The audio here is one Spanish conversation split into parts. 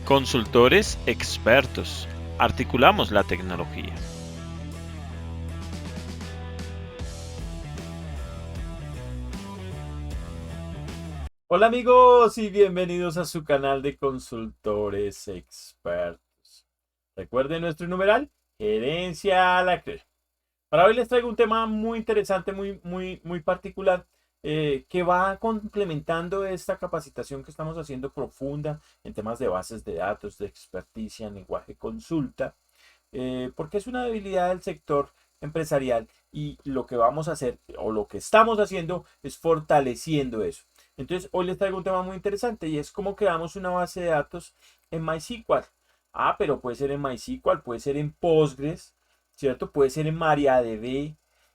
Consultores expertos. Articulamos la tecnología. Hola amigos y bienvenidos a su canal de consultores expertos. Recuerden nuestro numeral, gerencia a la acción. Para hoy les traigo un tema muy interesante, muy particular, que va complementando esta capacitación que estamos haciendo profunda en temas de bases de datos, de experticia en lenguaje consulta, porque es una debilidad del sector empresarial y lo que vamos a hacer o lo que estamos haciendo es fortaleciendo eso. Entonces, hoy les traigo un tema muy interesante y es cómo creamos una base de datos en MySQL. Ah, pero puede ser en MySQL, puede ser en Postgres, ¿cierto? Puede ser en MariaDB.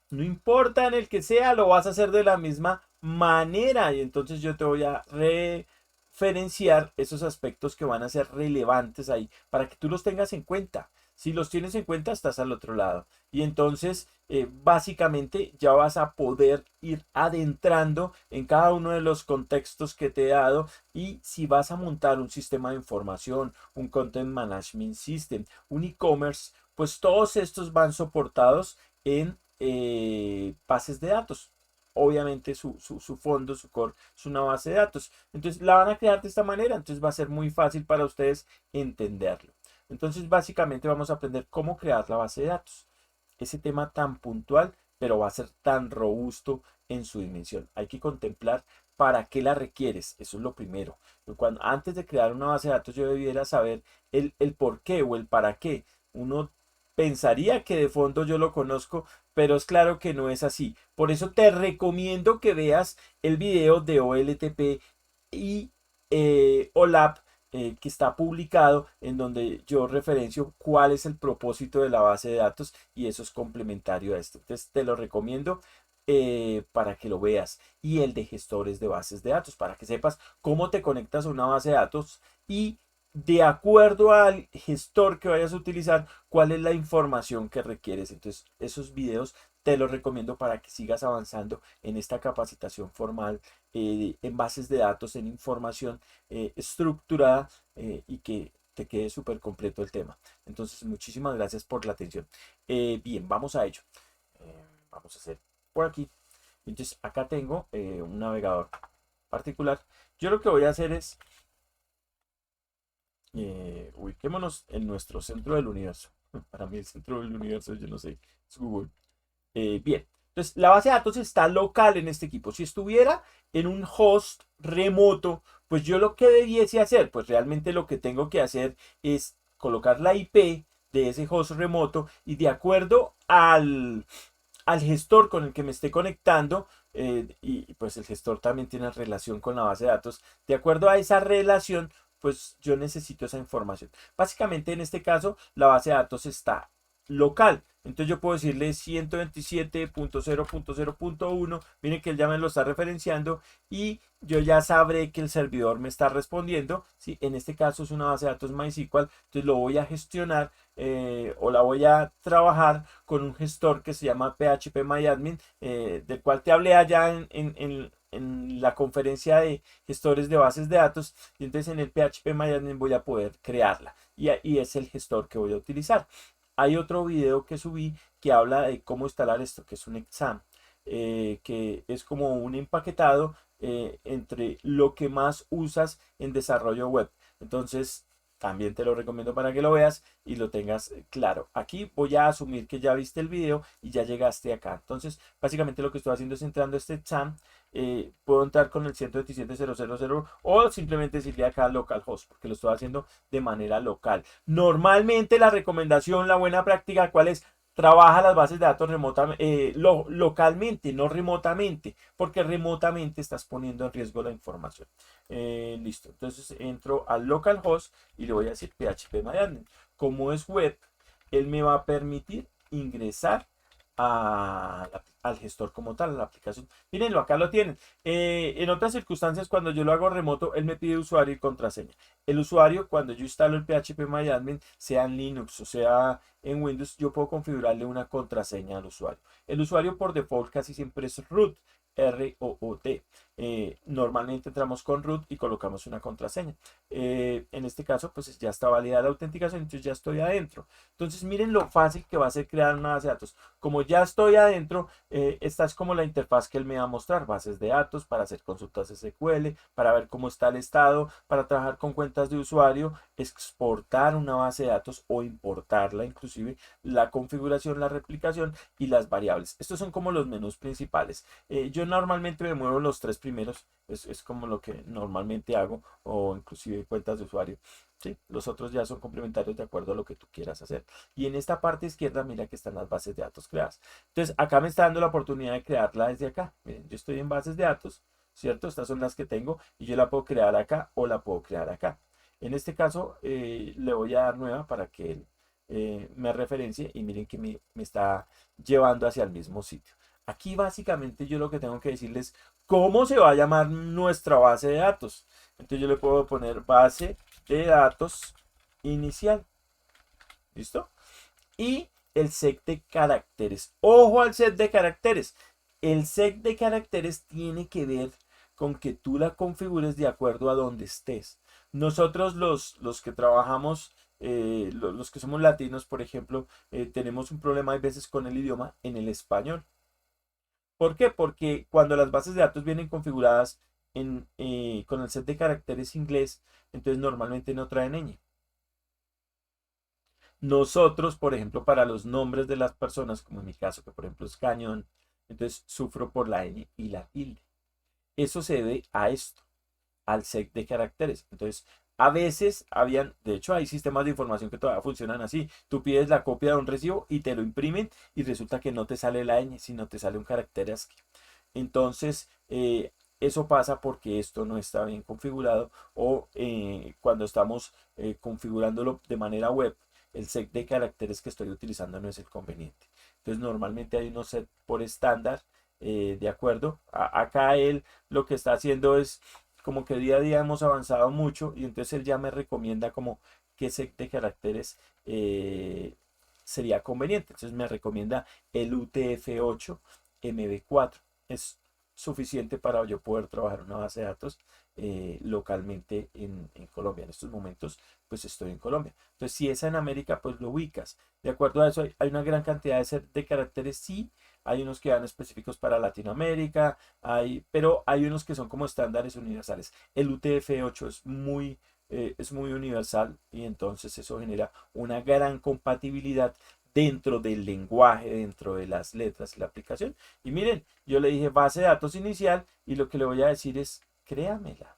No importa en el que sea, lo vas a hacer de la misma manera. Y entonces yo te voy a referenciar esos aspectos que van a ser relevantes ahí para que tú los tengas en cuenta. Si los tienes en cuenta, estás al otro lado. Y entonces, básicamente, ya vas a poder ir adentrando en cada uno de los contextos que te he dado. Y si vas a montar un sistema de información, un Content Management System, un e-commerce, pues todos estos van soportados en bases de datos. Obviamente su fondo, su core, es una base de datos. Entonces la van a crear de esta manera. Entonces va a ser muy fácil para ustedes entenderlo. Entonces, básicamente vamos a aprender cómo crear la base de datos. Ese tema tan puntual, pero va a ser tan robusto en su dimensión. Hay que contemplar para qué la requieres. Eso es lo primero. Antes de crear una base de datos, yo debiera saber el por qué o el para qué. Uno pensaría que de fondo yo lo conozco, pero es claro que no es así. Por eso te recomiendo que veas el video de OLTP y OLAP que está publicado en donde yo referencio cuál es el propósito de la base de datos y eso es complementario a esto. Entonces te lo recomiendo para que lo veas y el de gestores de bases de datos para que sepas cómo te conectas a una base de datos y de acuerdo al gestor que vayas a utilizar, cuál es la información que requieres. Entonces esos videos te los recomiendo para que sigas avanzando en esta capacitación formal en bases de datos, en información estructurada y que te quede súper completo el tema. Entonces, muchísimas gracias por la atención. Bien, vamos a ello. Vamos a hacer por aquí. Entonces, acá tengo un navegador particular. Yo lo que voy a hacer es, ubiquémonos en nuestro centro del universo. Para mí el centro del universo, yo no sé, es Google. Bien, entonces la base de datos está local en este equipo. Si estuviera en un host remoto, pues yo lo que debiese hacer, pues realmente lo que tengo que hacer es colocar la IP de ese host remoto y de acuerdo al gestor con el que me esté conectando, y pues el gestor también tiene relación con la base de datos, de acuerdo a esa relación, pues yo necesito esa información. Básicamente en este caso la base de datos está local. Entonces yo puedo decirle 127.0.0.1. Miren que él ya me lo está referenciando y yo ya sabré que el servidor me está respondiendo. ¿Sí? En este caso es una base de datos MySQL. Entonces lo voy a gestionar o la voy a trabajar con un gestor que se llama PHP del cual te hablé allá en la conferencia de gestores de bases de datos. Y entonces en el PHP voy a poder crearla. Y es el gestor que voy a utilizar. Hay otro video que subí que habla de cómo instalar esto, que es un exam, que es como un empaquetado entre lo que más usas en desarrollo web. Entonces, también te lo recomiendo para que lo veas y lo tengas claro. Aquí voy a asumir que ya viste el video y ya llegaste acá. Entonces, básicamente lo que estoy haciendo es entrando a este exam. Puedo entrar con el 127.0.0.0 o simplemente decirle acá localhost porque lo estoy haciendo de manera local. Normalmente la recomendación, la buena práctica, ¿cuál es? Trabaja las bases de datos localmente, no remotamente, porque remotamente estás poniendo en riesgo la información. Listo, entonces entro al localhost y le voy a decir phpMyAdmin. Como es web, él me va a permitir ingresar al gestor como tal, a la aplicación. Mírenlo, acá lo tienen. En otras circunstancias, cuando yo lo hago remoto, él me pide usuario y contraseña. El usuario, cuando yo instalo el phpMyAdmin, sea en Linux o sea en Windows, yo puedo configurarle una contraseña al usuario. El usuario por default casi siempre es root. root. Normalmente entramos con root y colocamos una contraseña. En este caso, pues ya está validada la autenticación, entonces ya estoy adentro. Entonces, miren lo fácil que va a ser crear una base de datos. Como ya estoy adentro, esta es como la interfaz que él me va a mostrar. Bases de datos para hacer consultas SQL, para ver cómo está el estado, para trabajar con cuentas de usuario, exportar una base de datos o importarla, inclusive la configuración, la replicación y las variables. Estos son como los menús principales. Yo normalmente me muevo los tres primeros, es como lo que normalmente hago, o inclusive cuentas de usuario. ¿Sí? Los otros ya son complementarios de acuerdo a lo que tú quieras hacer. Y en esta parte izquierda, mira que están las bases de datos creadas. Entonces, acá me está dando la oportunidad de crearla desde acá. Miren, yo estoy en bases de datos, ¿cierto? Estas son las que tengo y yo la puedo crear acá o la puedo crear acá. En este caso, le voy a dar nueva para que él me referencie y miren que me está llevando hacia el mismo sitio. Aquí básicamente yo lo que tengo que decirles cómo se va a llamar nuestra base de datos. Entonces yo le puedo poner base de datos inicial. ¿Listo? Y el set de caracteres. Ojo al set de caracteres. El set de caracteres tiene que ver con que tú la configures de acuerdo a donde estés. Nosotros los que trabajamos, los que somos latinos, por ejemplo, tenemos un problema a veces con el idioma en el español. ¿Por qué? Porque cuando las bases de datos vienen configuradas con el set de caracteres inglés, entonces normalmente no traen ñ. Nosotros, por ejemplo, para los nombres de las personas, como en mi caso, que por ejemplo es Cañón, entonces sufro por la ñ y la tilde. Eso se debe a esto, al set de caracteres. Entonces, a veces de hecho hay sistemas de información que todavía funcionan así. Tú pides la copia de un recibo y te lo imprimen y resulta que no te sale la ñ, sino te sale un carácter ASCII. Entonces, eso pasa porque esto no está bien configurado o cuando estamos configurándolo de manera web, el set de caracteres que estoy utilizando no es el conveniente. Entonces, normalmente hay unos set por estándar, de acuerdo. Acá él lo que está haciendo es como que día a día hemos avanzado mucho y entonces él ya me recomienda como qué set de caracteres sería conveniente. Entonces me recomienda el UTF-8 MB4. Es suficiente para yo poder trabajar una base de datos localmente en Colombia. En estos momentos, pues estoy en Colombia. Entonces, si es en América, pues lo ubicas. De acuerdo a eso, hay una gran cantidad de caracteres, sí. Hay unos que van específicos para Latinoamérica, pero hay unos que son como estándares universales. El UTF-8 es muy universal y entonces eso genera una gran compatibilidad dentro del lenguaje, dentro de las letras y la aplicación. Y miren, yo le dije base de datos inicial y lo que le voy a decir es créamela.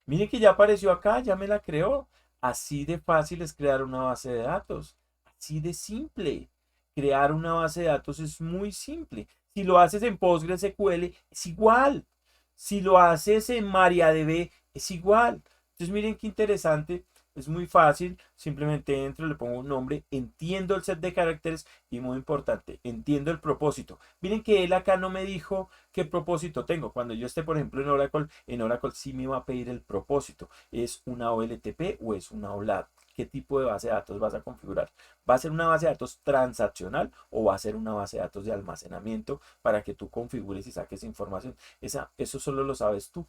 Miren que ya apareció acá, ya me la creó. Así de fácil es crear una base de datos. Así de simple. Crear una base de datos es muy simple. Si lo haces en PostgreSQL, es igual. Si lo haces en MariaDB, es igual. Entonces miren qué interesante. Es muy fácil, simplemente entro, le pongo un nombre, entiendo el set de caracteres y muy importante, entiendo el propósito. Miren que él acá no me dijo qué propósito tengo. Cuando yo esté, por ejemplo, en Oracle sí me va a pedir el propósito. ¿Es una OLTP o es una OLAP? ¿Qué tipo de base de datos vas a configurar? ¿Va a ser una base de datos transaccional o va a ser una base de datos de almacenamiento para que tú configures y saques información? Eso solo lo sabes tú.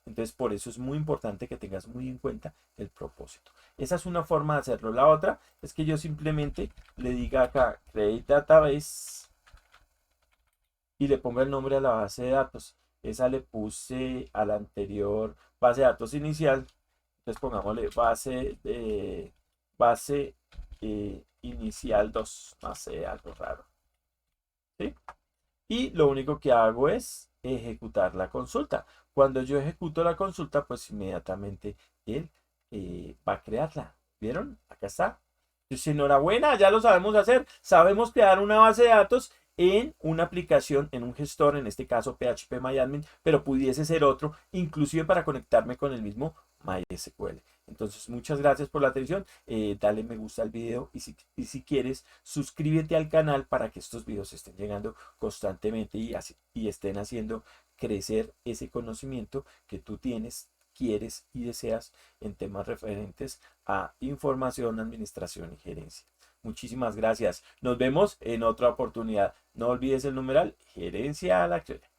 Entonces, por eso es muy importante que tengas muy en cuenta el propósito. Esa es una forma de hacerlo. La otra es que yo simplemente le diga acá Create Database y le ponga el nombre a la base de datos. Esa le puse a la anterior base de datos inicial. Entonces pongámosle base inicial 2. No sé, algo raro. ¿Sí? Y lo único que hago es ejecutar la consulta. Cuando yo ejecuto la consulta, pues inmediatamente él va a crearla. ¿Vieron? Acá está. Pues enhorabuena, ya lo sabemos hacer. Sabemos crear una base de datos en una aplicación, en un gestor, en este caso PHP pero pudiese ser otro, inclusive para conectarme con el mismo MySQL. Entonces, muchas gracias por la atención. Dale me gusta al video y si quieres, suscríbete al canal para que estos videos estén llegando constantemente y estén haciendo crecer ese conocimiento que tú tienes, quieres y deseas en temas referentes a información, administración y gerencia. Muchísimas gracias. Nos vemos en otra oportunidad. No olvides el numeral gerencia a la criolla.